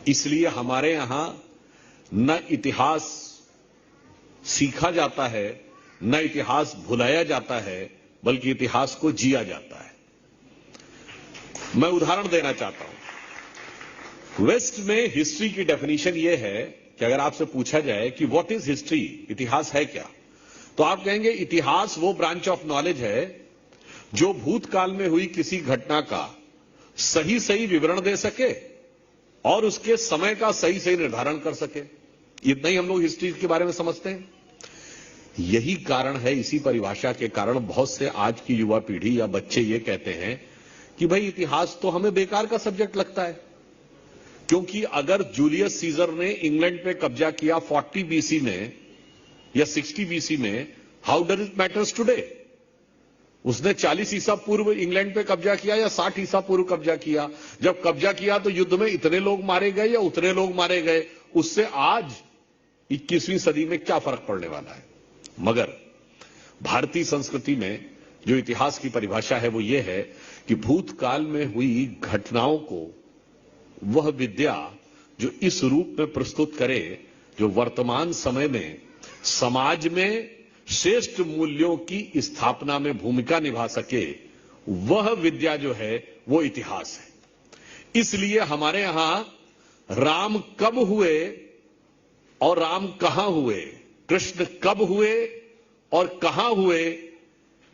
इसलिए हमारे यहां न इतिहास सीखा जाता है, न इतिहास भुलाया जाता है, बल्कि इतिहास को जिया जाता है। मैं उदाहरण देना चाहता हूं। वेस्ट में हिस्ट्री की डेफिनेशन यह है कि अगर आपसे पूछा जाए कि व्हाट इज हिस्ट्री, इतिहास है क्या, तो आप कहेंगे इतिहास वो ब्रांच ऑफ नॉलेज है जो भूतकाल में हुई किसी घटना का सही सही विवरण दे सके और उसके समय का सही सही निर्धारण कर सके। इतना ही हम लोग हिस्ट्री के बारे में समझते हैं। यही कारण है, इसी परिभाषा के कारण बहुत से आज की युवा पीढ़ी या बच्चे ये कहते हैं कि भाई इतिहास तो हमें बेकार का सब्जेक्ट लगता है, क्योंकि अगर जूलियस सीजर ने इंग्लैंड पे कब्जा किया 40 बीसी में या 60 बीसी में, how does it matters today? उसने 40 ईसा पूर्व इंग्लैंड पे कब्जा किया या 60 ईसा पूर्व कब्जा किया। जब कब्जा किया तो युद्ध में इतने लोग मारे गए या उतने लोग मारे गए, उससे आज 21वीं सदी में क्या फर्क पड़ने वाला है? मगर भारतीय संस्कृति में जो इतिहास की परिभाषा है वो ये है कि भूतकाल में हुई घटनाओं को वह विद्या जो इस रूप में प्रस्तुत करे जो वर्तमान समय में समाज में श्रेष्ठ मूल्यों की स्थापना में भूमिका निभा सके, वह विद्या जो है वो इतिहास है। इसलिए हमारे यहां राम कब हुए और राम कहां हुए, कृष्ण कब हुए और कहां हुए,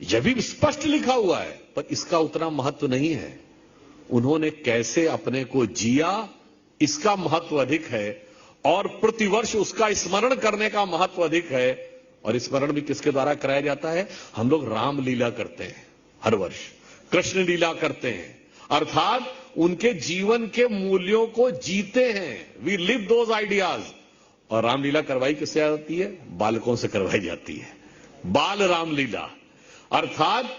यह भी स्पष्ट लिखा हुआ है, पर इसका उतना महत्व नहीं है। उन्होंने कैसे अपने को जिया, इसका महत्व अधिक है, और प्रतिवर्ष उसका स्मरण करने का महत्व अधिक है। और स्मरण भी किसके द्वारा कराया जाता है? हम लोग रामलीला करते हैं हर वर्ष, कृष्ण लीला करते हैं, अर्थात उनके जीवन के मूल्यों को जीते हैं। We live those ideas. और रामलीला करवाई किससे जाती है? बालकों से करवाई जाती है, बाल रामलीला। अर्थात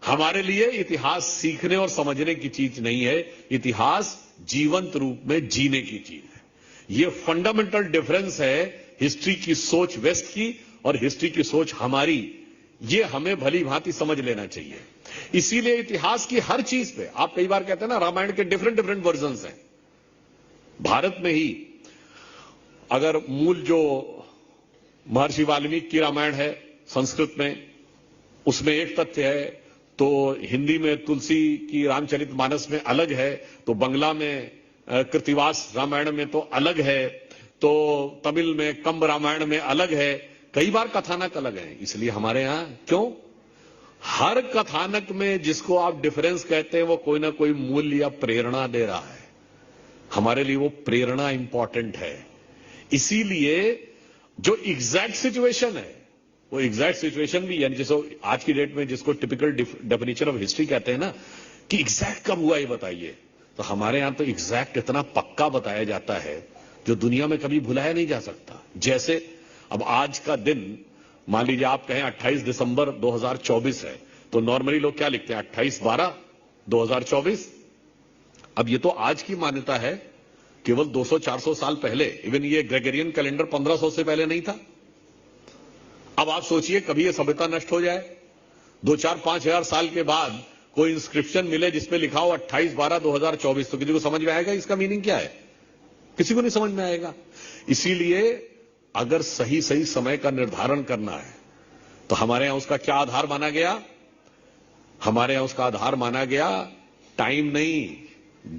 हमारे लिए इतिहास सीखने और समझने की चीज नहीं है, इतिहास जीवंत रूप में जीने की चीज है। यह फंडामेंटल डिफरेंस है हिस्ट्री की सोच वेस्ट की और हिस्ट्री की सोच हमारी। यह हमें भली भांति समझ लेना चाहिए। इसीलिए इतिहास की हर चीज पे, आप कई बार कहते हैं ना रामायण के डिफरेंट वर्जन्स हैं। भारत में ही अगर मूल जो महर्षि वाल्मीकि की रामायण है संस्कृत में, उसमें एक तथ्य है, तो हिंदी में तुलसी की रामचरितमानस में अलग है, तो बंगला में कृतिवास रामायण में तो अलग है, तो तमिल में कंब रामायण में अलग है। कई बार कथानक अलग है। इसलिए हमारे यहां क्यों हर कथानक में जिसको आप डिफरेंस कहते हैं वो कोई ना कोई मूल्य या प्रेरणा दे रहा है। हमारे लिए वो प्रेरणा इंपॉर्टेंट है। इसीलिए जो एग्जैक्ट सिचुएशन है, वो एग्जैक्ट सिचुएशन भी, यानी जैसे आज की डेट में जिसको टिपिकल डेफिनेशन ऑफ हिस्ट्री कहते हैं ना कि एग्जैक्ट कब हुआ ये बताइए, तो हमारे यहां तो एग्जैक्ट इतना पक्का बताया जाता है जो दुनिया में कभी भुलाया नहीं जा सकता। जैसे अब आज का दिन मान लीजिए आप कहें 28 दिसंबर 2024 है, तो नॉर्मली लोग क्या लिखते हैं? 28/12/2024। अब ये तो आज की मान्यता है, केवल 200-400 साल पहले, इवन ये ग्रेगोरियन कैलेंडर 1500 से पहले नहीं था। अब आप सोचिए कभी ये सभ्यता नष्ट हो जाए, 2-4-5 हजार साल के बाद कोई इंस्क्रिप्शन मिले जिसमें लिखा हो 28/12/2024, तो किसी को समझ में आएगा इसका मीनिंग क्या है? किसी को नहीं समझ में आएगा। इसीलिए अगर सही सही समय का निर्धारण करना है तो हमारे यहां उसका क्या आधार माना गया? हमारे यहां उसका आधार माना गया टाइम नहीं,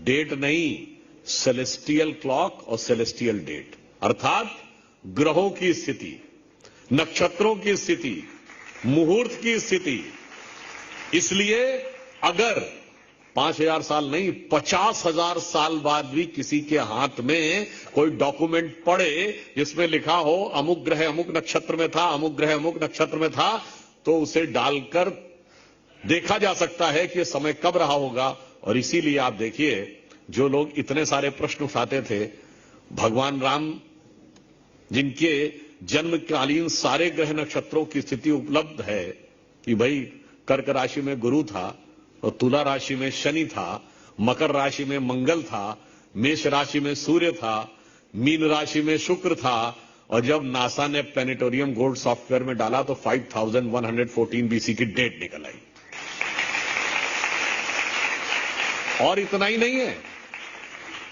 डेट नहीं, सेलेस्टियल क्लॉक और सेलेस्टियल डेट, अर्थात ग्रहों की स्थिति, नक्षत्रों की स्थिति, मुहूर्त की स्थिति। इसलिए अगर 5000 साल नहीं 50,000 साल बाद भी किसी के हाथ में कोई डॉक्यूमेंट पड़े जिसमें लिखा हो अमुक ग्रह अमुक नक्षत्र में था, अमुक ग्रह अमुक नक्षत्र में था, तो उसे डालकर देखा जा सकता है कि समय कब रहा होगा। और इसीलिए आप देखिए जो लोग इतने सारे प्रश्न उठाते थे, भगवान राम जिनके जन्मकालीन सारे ग्रह नक्षत्रों की स्थिति उपलब्ध है कि भाई कर्क राशि में गुरु था, और तुला राशि में शनि था, मकर राशि में मंगल था, मेष राशि में सूर्य था, मीन राशि में शुक्र था, और जब नासा ने प्लेनेटोरियम गोल्ड सॉफ्टवेयर में डाला तो 5114 बीसी की डेट निकल आई। और इतना ही नहीं है,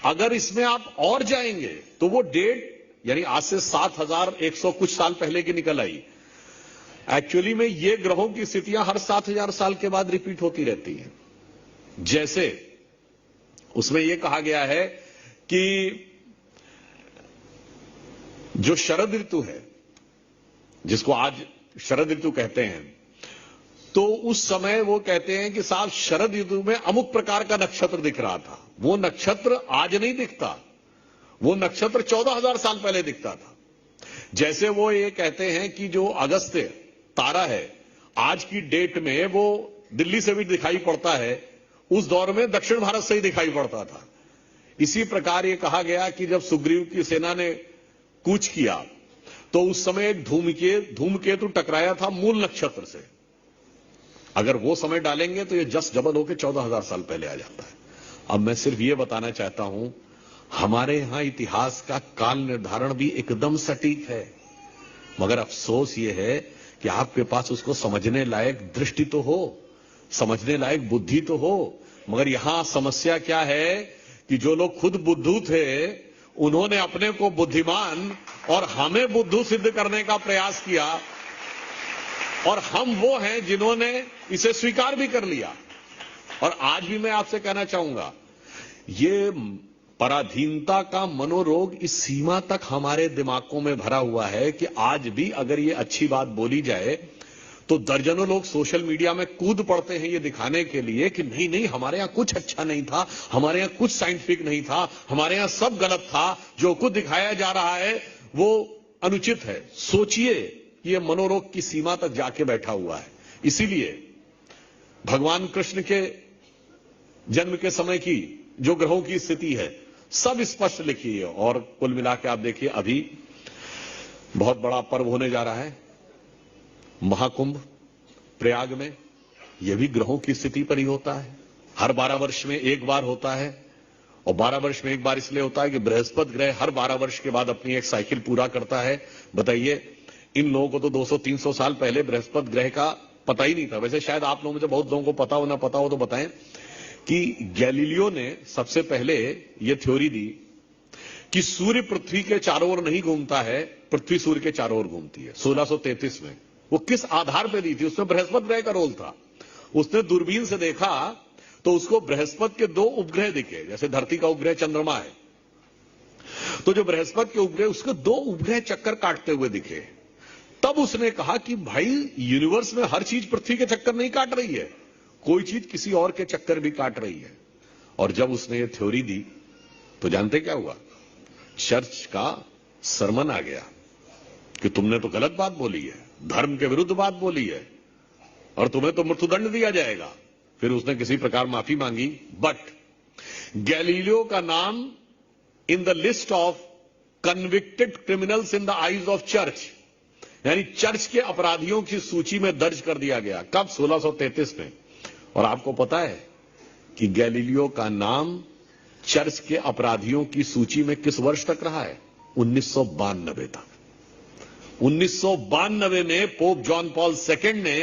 अगर इसमें आप और जाएंगे तो वो डेट यानी आज से 7100 कुछ साल पहले की निकल आई। एक्चुअली में ये ग्रहों की स्थितियां हर 7000 साल के बाद रिपीट होती रहती हैं। जैसे उसमें यह कहा गया है कि जो शरद ऋतु है, जिसको आज शरद ऋतु कहते हैं, तो उस समय वो कहते हैं कि साहब शरद ऋतु में अमुक प्रकार का नक्षत्र दिख रहा था। वो नक्षत्र आज नहीं दिखता, वो नक्षत्र 14000 साल पहले दिखता था। जैसे वो ये कहते हैं कि जो अगस्त्य तारा है आज की डेट में वो दिल्ली से भी दिखाई पड़ता है, उस दौर में दक्षिण भारत से ही दिखाई पड़ता था। इसी प्रकार ये कहा गया कि जब सुग्रीव की सेना ने कूच किया तो उस समय एक धूमकेतु टकराया था मूल नक्षत्र से। अगर वो समय डालेंगे तो ये जस्ट डबल होकर 14000 साल पहले आ जाता है। अब मैं सिर्फ ये बताना चाहता हूं, हमारे यहां इतिहास का काल निर्धारण भी एकदम सटीक है, मगर अफसोस ये है कि आपके पास उसको समझने लायक दृष्टि तो हो, समझने लायक बुद्धि तो हो। मगर यहां समस्या क्या है कि जो लोग खुद बुद्धू थे उन्होंने अपने को बुद्धिमान और हमें बुद्धू सिद्ध करने का प्रयास किया, और हम वो हैं जिन्होंने इसे स्वीकार भी कर लिया। और आज भी मैं आपसे कहना चाहूंगा, ये पराधीनता का मनोरोग इस सीमा तक हमारे दिमागों में भरा हुआ है कि आज भी अगर ये अच्छी बात बोली जाए तो दर्जनों लोग सोशल मीडिया में कूद पड़ते हैं ये दिखाने के लिए कि नहीं नहीं, हमारे यहां कुछ अच्छा नहीं था, हमारे यहां कुछ साइंटिफिक नहीं था, हमारे यहां सब गलत था, जो कुछ दिखाया जा रहा है वो अनुचित है। सोचिए, ये मनोरोग की सीमा तक जाके बैठा हुआ है। इसीलिए भगवान कृष्ण के जन्म के समय की जो ग्रहों की स्थिति है सब स्पष्ट लिखी है। और कुल मिला के आप देखिए, अभी बहुत बड़ा पर्व होने जा रहा है, महाकुंभ प्रयाग में। यह भी ग्रहों की स्थिति पर ही होता है। हर 12 वर्ष में एक बार होता है, और 12 वर्ष में एक बार इसलिए होता है कि बृहस्पति ग्रह हर 12 वर्ष के बाद अपनी एक साइकिल पूरा करता है। बताइए, इन लोगों को तो 200-300 साल पहले बृहस्पति ग्रह का पता ही नहीं था। वैसे शायद आप लोगों में से बहुत लोगों को पता हो, ना पता हो तो बताएं कि गैलीलियो ने सबसे पहले यह थ्योरी दी कि सूर्य पृथ्वी के चारों ओर नहीं घूमता है, पृथ्वी सूर्य के चारों ओर घूमती है। 1633 में वो किस आधार पर दी थी? उसमें बृहस्पति ग्रह का रोल था। उसने दूरबीन से देखा तो उसको बृहस्पति के 2 उपग्रह दिखे, जैसे धरती का उपग्रह चंद्रमा है, तो जो बृहस्पति के उपग्रह, उसके 2 उपग्रह चक्कर काटते हुए दिखे। तब उसने कहा कि भाई, यूनिवर्स में हर चीज पृथ्वी के चक्कर नहीं काट रही है, कोई चीज किसी और के चक्कर भी काट रही है। और जब उसने ये थ्योरी दी तो जानते क्या हुआ? चर्च का सरमन आ गया कि तुमने तो गलत बात बोली है, धर्म के विरुद्ध बात बोली है, और तुम्हें तो मृत्युदंड दिया जाएगा। फिर उसने किसी प्रकार माफी मांगी। बट गैलीलियो का नाम in the list of convicted criminals in the eyes of church, यानी चर्च के अपराधियों की सूची में दर्ज कर दिया गया। कब? 1633 में। और आपको पता है कि गैलीलियो का नाम चर्च के अपराधियों की सूची में किस वर्ष तक रहा है? 1992 तक। 1992 में पोप जॉन पॉल II ने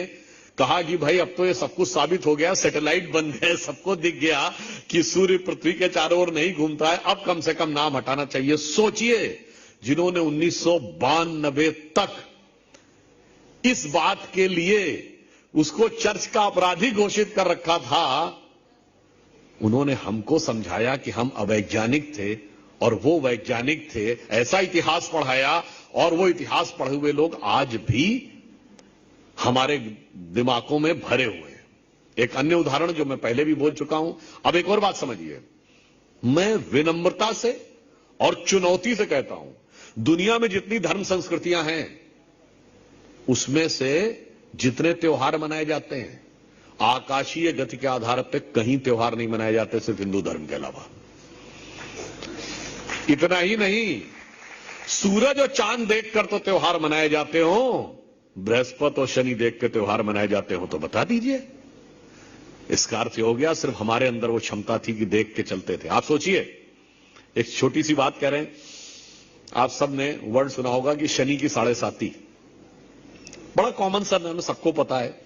कहा कि भाई अब तो ये सब कुछ साबित हो गया, सैटेलाइट बन गए, सबको दिख गया कि सूर्य पृथ्वी के चारों ओर नहीं घूमता है, अब कम से कम नाम हटाना चाहिए। सोचिए, जिन्होंने 1992 तक इस बात के लिए उसको चर्च का अपराधी घोषित कर रखा था, उन्होंने हमको समझाया कि हम अवैज्ञानिक थे और वो वैज्ञानिक थे, ऐसा इतिहास पढ़ाया। और वो इतिहास पढ़े हुए लोग आज भी हमारे दिमागों में भरे हुए हैं। एक अन्य उदाहरण जो मैं पहले भी बोल चुका हूं, अब एक और बात समझिए। मैं विनम्रता से और चुनौती से कहता हूं, दुनिया में जितनी धर्म संस्कृतियां हैं उसमें से जितने त्योहार मनाए जाते हैं, आकाशीय गति के आधार पर कहीं त्योहार नहीं मनाए जाते सिर्फ हिंदू धर्म के अलावा। इतना ही नहीं, सूरज और चांद देखकर तो त्योहार मनाए जाते हो, बृहस्पति और शनि देख के त्योहार मनाए जाते हो तो बता दीजिए। इसका अर्थ हो गया सिर्फ हमारे अंदर वो क्षमता थी कि देख के चलते थे। आप सोचिए, एक छोटी सी बात कह रहे हैं, आप सब ने वर्ड सुना होगा कि शनि की 7.5, बड़ा कॉमन सा नाम, सबको पता है।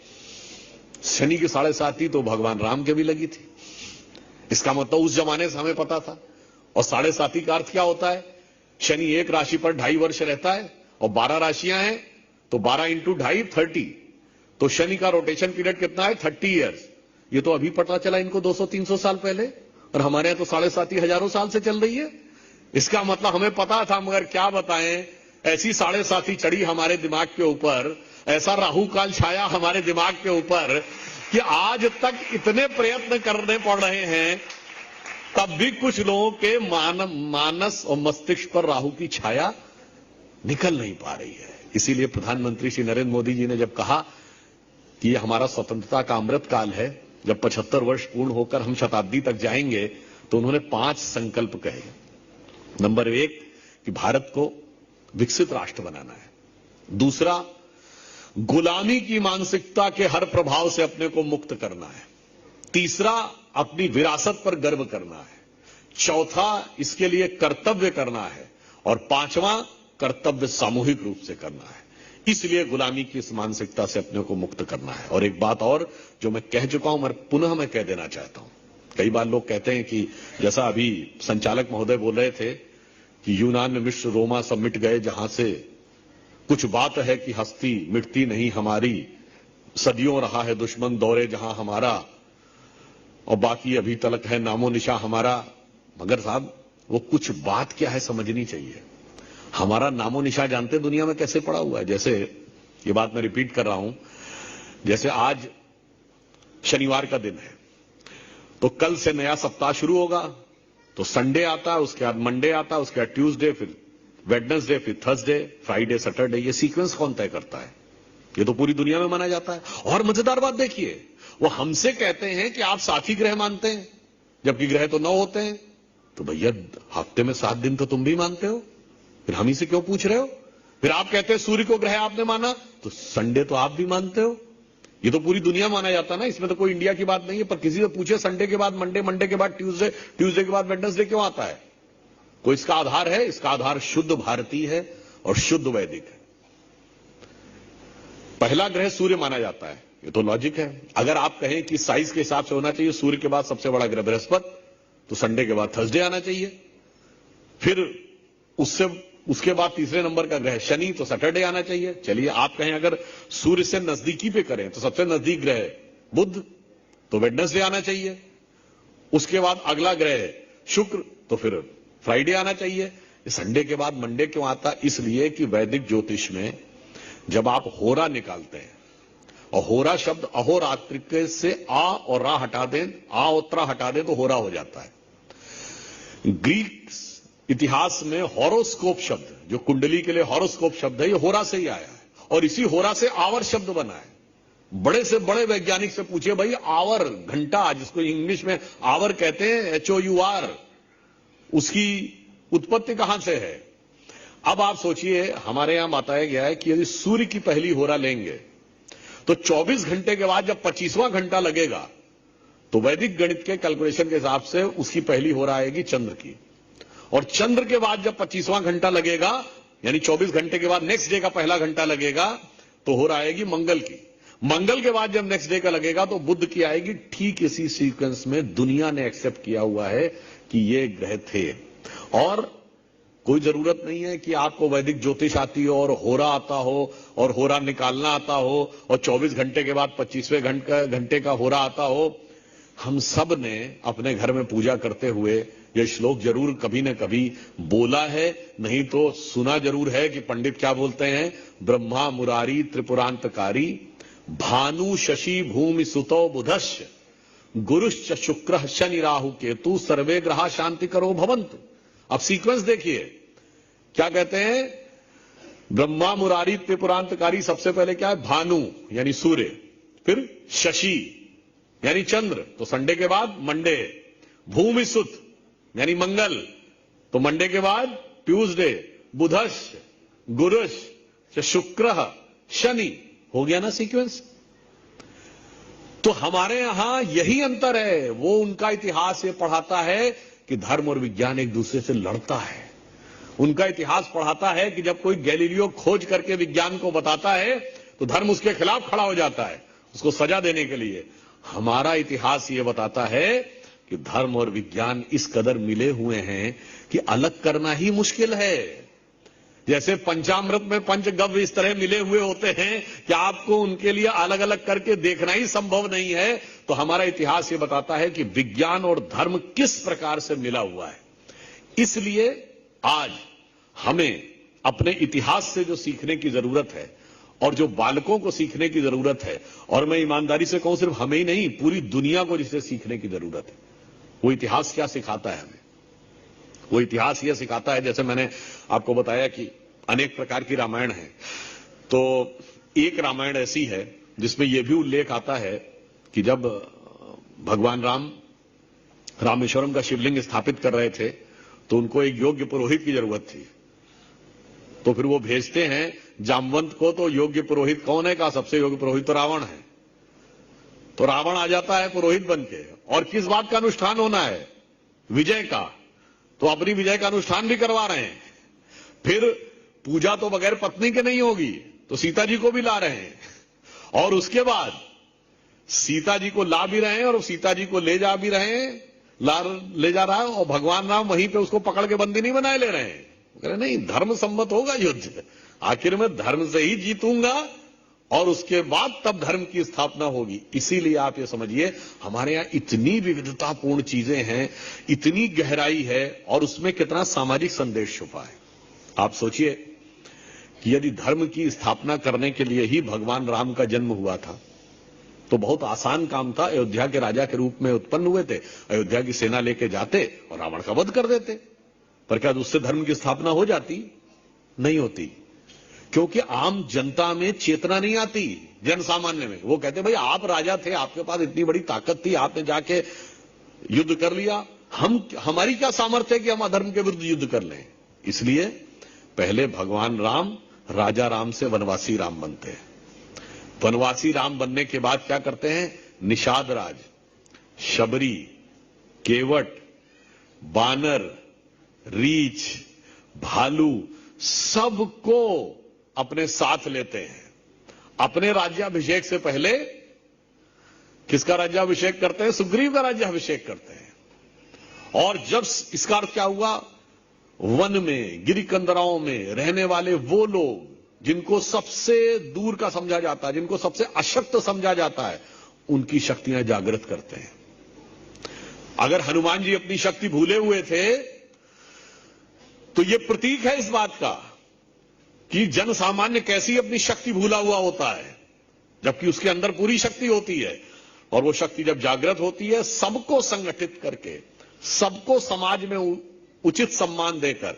शनि की 7.5 तो भगवान राम के भी लगी थी। इसका मतलब उस जमाने से हमें पता था। और 7.5 का अर्थ क्या होता है? शनि एक राशि पर 2.5 वर्ष रहता है और 12 राशियां हैं तो 12 इंटू 2.5 30। तो शनि का रोटेशन पीरियड कितना है? 30 ईयर्स। ये तो अभी पता चला इनको 200-300 साल पहले, और हमारे यहां तो 7.5 हजारों साल से चल रही है। इसका मतलब हमें पता था, मगर क्या बताएं, ऐसी 7.5 चढ़ी हमारे दिमाग के ऊपर, ऐसा राहु काल छाया हमारे दिमाग के ऊपर कि आज तक इतने प्रयत्न करने पड़ रहे हैं, तब भी कुछ लोगों के मानस और मस्तिष्क पर राहु की छाया निकल नहीं पा रही है। इसीलिए प्रधानमंत्री श्री नरेंद्र मोदी जी ने जब कहा कि यह हमारा स्वतंत्रता का अमृत काल है, जब 75 वर्ष पूर्ण होकर हम शताब्दी तक जाएंगे, तो उन्होंने 5 संकल्प कहे। नंबर 1 कि भारत को विकसित राष्ट्र बनाना है। दूसरा, गुलामी की मानसिकता के हर प्रभाव से अपने को मुक्त करना है। तीसरा, अपनी विरासत पर गर्व करना है। चौथा, इसके लिए कर्तव्य करना है। और 5वां, कर्तव्य सामूहिक रूप से करना है। इसलिए गुलामी की इस मानसिकता से अपने को मुक्त करना है। और एक बात और जो मैं कह चुका हूं, मगर पुनः मैं कह देना चाहता हूं। कई बार लोग कहते हैं कि जैसा अभी संचालक महोदय बोल रहे थे कि यूनान में मिस्र रोमा सब मिट गए, जहां से कुछ बात है कि हस्ती मिटती नहीं हमारी, सदियों रहा है दुश्मन दौरे जहां हमारा, और बाकी अभी तलक है नामो निशा हमारा। मगर साहब, वो कुछ बात क्या है समझनी चाहिए। हमारा नामो निशा जानते दुनिया में कैसे पड़ा हुआ है? जैसे, ये बात मैं रिपीट कर रहा हूं, जैसे आज शनिवार का दिन है, तो कल से नया सप्ताह शुरू होगा, तो संडे आता है, उसके बाद मंडे आता है, उसके बाद ट्यूसडे, फिर वेडनेसडे, फिर थर्सडे, फ्राइडे, सैटरडे। ये सीक्वेंस कौन तय करता है? ये तो पूरी दुनिया में माना जाता है। और मजेदार बात देखिए, वो हमसे कहते हैं कि आप 7 ही ग्रह मानते हैं, जबकि ग्रह तो 9 होते हैं। तो भैया, हफ्ते में 7 दिन तो तुम भी मानते हो, फिर हम ही से क्यों पूछ रहे हो? फिर आप कहते हैं सूर्य को ग्रह आपने माना, तो संडे तो आप भी मानते हो। ये तो पूरी दुनिया माना जाता है ना, इसमें तो कोई इंडिया की बात नहीं है। पर किसी से पूछे संडे के बाद मंडे, मंडे के बाद ट्यूसडे, ट्यूसडे के बाद वेडनेसडे क्यों आता है? कोई इसका आधार है? इसका आधार शुद्ध भारतीय है और शुद्ध वैदिक है। पहला ग्रह सूर्य माना जाता है, ये तो लॉजिक है। अगर आप कहें कि साइज के हिसाब से होना चाहिए, सूर्य के बाद सबसे बड़ा ग्रह बृहस्पति, तो संडे के बाद थर्सडे आना चाहिए। फिर उसके बाद तीसरे नंबर का ग्रह शनि, तो सैटरडे आना चाहिए। चलिए, आप कहें अगर सूर्य से नजदीकी पे करें तो सबसे नजदीक ग्रह बुध, तो वेडनेसडे आना चाहिए। उसके बाद अगला ग्रह शुक्र, तो फिर फ्राइडे आना चाहिए। संडे के बाद मंडे क्यों आता? इसलिए कि वैदिक ज्योतिष में जब आप होरा निकालते हैं, और होरा शब्द अहोरात्रिक से आ और रा हटा दें, आ और त्रा हटा दें, तो होरा हो जाता है। ग्रीक इतिहास में हॉरोस्कोप शब्द, जो कुंडली के लिए हॉरोस्कोप शब्द है, ये होरा से ही आया है। और इसी होरा से आवर शब्द बना है। बड़े से बड़े वैज्ञानिक से पूछिए, भाई आवर, घंटा, जिसको इंग्लिश में आवर कहते हैं, HOUR, उसकी उत्पत्ति कहां से है? अब आप सोचिए, हमारे यहां बताया गया है कि यदि सूर्य की पहली होरा लेंगे तो 24 घंटे के बाद जब 25वां घंटा लगेगा, तो वैदिक गणित के कैलकुलेशन के हिसाब से उसकी पहली होरा आएगी चंद्र की। और चंद्र के बाद जब 25वां घंटा लगेगा, यानी 24 घंटे के बाद नेक्स्ट डे का पहला घंटा लगेगा, तो होरा आएगी मंगल की। मंगल के बाद जब नेक्स्ट डे का लगेगा, तो बुध की आएगी। ठीक इसी सीक्वेंस में दुनिया ने एक्सेप्ट किया हुआ है कि ये ग्रह थे। और कोई जरूरत नहीं है कि आपको वैदिक ज्योतिष आती हो और होरा आता हो और होरा निकालना आता हो और 24 घंटे के बाद 25वें घंटे का होरा आता हो। हम सब ने अपने घर में पूजा करते हुए यह श्लोक जरूर कभी न कभी बोला है, नहीं तो सुना जरूर है कि पंडित क्या बोलते हैं, ब्रह्मा मुरारी त्रिपुरांतकारी भानु शशि भूमि सुतो बुधश्च गुरुश्च शुक्र शनि राहु केतु सर्वे ग्रहा शांति करो भवंतु। अब सीक्वेंस देखिए, क्या कहते हैं? ब्रह्मा मुरारी त्रिपुरांतकारी, सबसे पहले क्या है? भानु यानी सूर्य, फिर शशि यानी चंद्र, तो संडे के बाद मंडे, भूमि सुत यानी मंगल, तो मंडे के बाद ट्यूसडे, बुधश गुरुश शुक्र शनि। हो गया ना सीक्वेंस? तो हमारे यहां यही अंतर है। वो उनका इतिहास ये पढ़ाता है कि धर्म और विज्ञान एक दूसरे से लड़ता है। उनका इतिहास पढ़ाता है कि जब कोई गैलीलियो खोज करके विज्ञान को बताता है, तो धर्म उसके खिलाफ खड़ा हो जाता है, उसको सजा देने के लिए। हमारा इतिहास ये बताता है कि धर्म और विज्ञान इस कदर मिले हुए हैं कि अलग करना ही मुश्किल है। जैसे पंचामृत में पंचगव्य इस तरह मिले हुए होते हैं कि आपको उनके लिए अलग अलग करके देखना ही संभव नहीं है। तो हमारा इतिहास ये बताता है कि विज्ञान और धर्म किस प्रकार से मिला हुआ है। इसलिए आज हमें अपने इतिहास से जो सीखने की जरूरत है और जो बालकों को सीखने की जरूरत है, और मैं ईमानदारी से कहूं सिर्फ हमें ही नहीं पूरी दुनिया को जिसे सीखने की जरूरत है, वो इतिहास क्या सिखाता है हमें। वो इतिहास यह सिखाता है, जैसे मैंने आपको बताया कि अनेक प्रकार की रामायण है, तो एक रामायण ऐसी है जिसमें यह भी उल्लेख आता है कि जब भगवान राम रामेश्वरम का शिवलिंग स्थापित कर रहे थे तो उनको एक योग्य पुरोहित की जरूरत थी। तो फिर वो भेजते हैं जामवंत को, तो योग्य पुरोहित कौन है? का सबसे योग्य पुरोहित तो रावण है। तो रावण आ जाता है पुरोहित बन के, और किस बात का अनुष्ठान होना है? विजय का। तो अपनी विजय का अनुष्ठान भी करवा रहे हैं। फिर पूजा तो बगैर पत्नी के नहीं होगी, तो सीता जी को भी ला रहे हैं, और उसके बाद सीता जी को ला भी रहे हैं और सीता जी को ले जा भी रहे हैं, ले जा रहा है, और भगवान राम वहीं पे उसको पकड़ के बंदी नहीं बनाए ले रहे हैं। कह रहे नहीं, धर्म सम्मत होगा युद्ध, आखिर में धर्म से ही जीतूंगा और उसके बाद तब धर्म की स्थापना होगी। इसीलिए आप ये समझिए हमारे यहां इतनी विविधतापूर्ण चीजें हैं, इतनी गहराई है, और उसमें कितना सामाजिक संदेश छुपा है। आप सोचिए कि यदि धर्म की स्थापना करने के लिए ही भगवान राम का जन्म हुआ था तो बहुत आसान काम था। अयोध्या के राजा के रूप में उत्पन्न हुए थे, अयोध्या की सेना लेके जाते और रावण का वध कर देते। पर क्या उससे धर्म की स्थापना हो जाती? नहीं होती, क्योंकि आम जनता में चेतना नहीं आती, जन सामान्य में। वो कहते भाई आप राजा थे, आपके पास इतनी बड़ी ताकत थी, आपने जाके युद्ध कर लिया, हमारी क्या सामर्थ्य है कि हम अधर्म के विरुद्ध युद्ध कर लें। इसलिए पहले भगवान राम राजा राम से वनवासी राम बनते हैं। वनवासी राम बनने के बाद क्या करते हैं? निषाद राज, शबरी, केवट, बानर, रीछ, भालू सबको अपने साथ लेते हैं। अपने राज्याभिषेक से पहले किसका राज्याभिषेक करते हैं? सुग्रीव का राज्याभिषेक करते हैं। और जब इसका अर्थ क्या हुआ? वन में, गिरिकंदराओं में रहने वाले वो लोग जिनको सबसे दूर का समझा जाता है, जिनको सबसे अशक्त समझा जाता है, उनकी शक्तियां जागृत करते हैं। अगर हनुमान जी अपनी शक्ति भूले हुए थे तो यह प्रतीक है इस बात का कि जन सामान्य कैसी अपनी शक्ति भूला हुआ होता है, जबकि उसके अंदर पूरी शक्ति होती है। और वो शक्ति जब जागृत होती है, सबको संगठित करके, सबको समाज में उचित सम्मान देकर,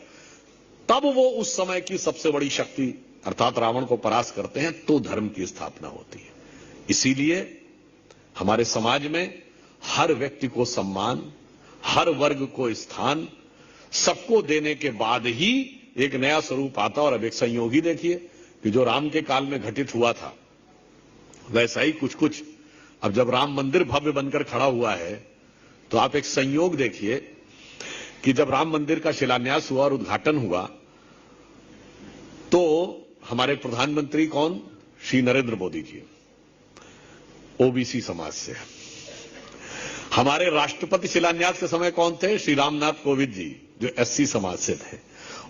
तब वो उस समय की सबसे बड़ी शक्ति अर्थात रावण को परास्त करते हैं, तो धर्म की स्थापना होती है। इसीलिए हमारे समाज में हर व्यक्ति को सम्मान, हर वर्ग को स्थान, सबको देने के बाद ही एक नया स्वरूप आता। और अब एक संयोग ही देखिए कि जो राम के काल में घटित हुआ था वैसा ही कुछ कुछ अब जब राम मंदिर भव्य बनकर खड़ा हुआ है, तो आप एक संयोग देखिए कि जब राम मंदिर का शिलान्यास हुआ और उद्घाटन हुआ तो हमारे प्रधानमंत्री कौन? श्री नरेंद्र मोदी जी, ओबीसी समाज से। हमारे राष्ट्रपति शिलान्यास के समय कौन थे? श्री रामनाथ कोविंद जी, जो एससी समाज से थे।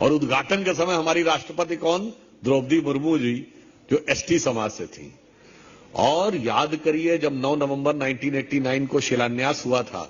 और उद्घाटन के समय हमारी राष्ट्रपति कौन? द्रौपदी मुर्मू जी, जो एसटी समाज से थी। और याद करिए जब 9 नवंबर 1989 को शिलान्यास हुआ था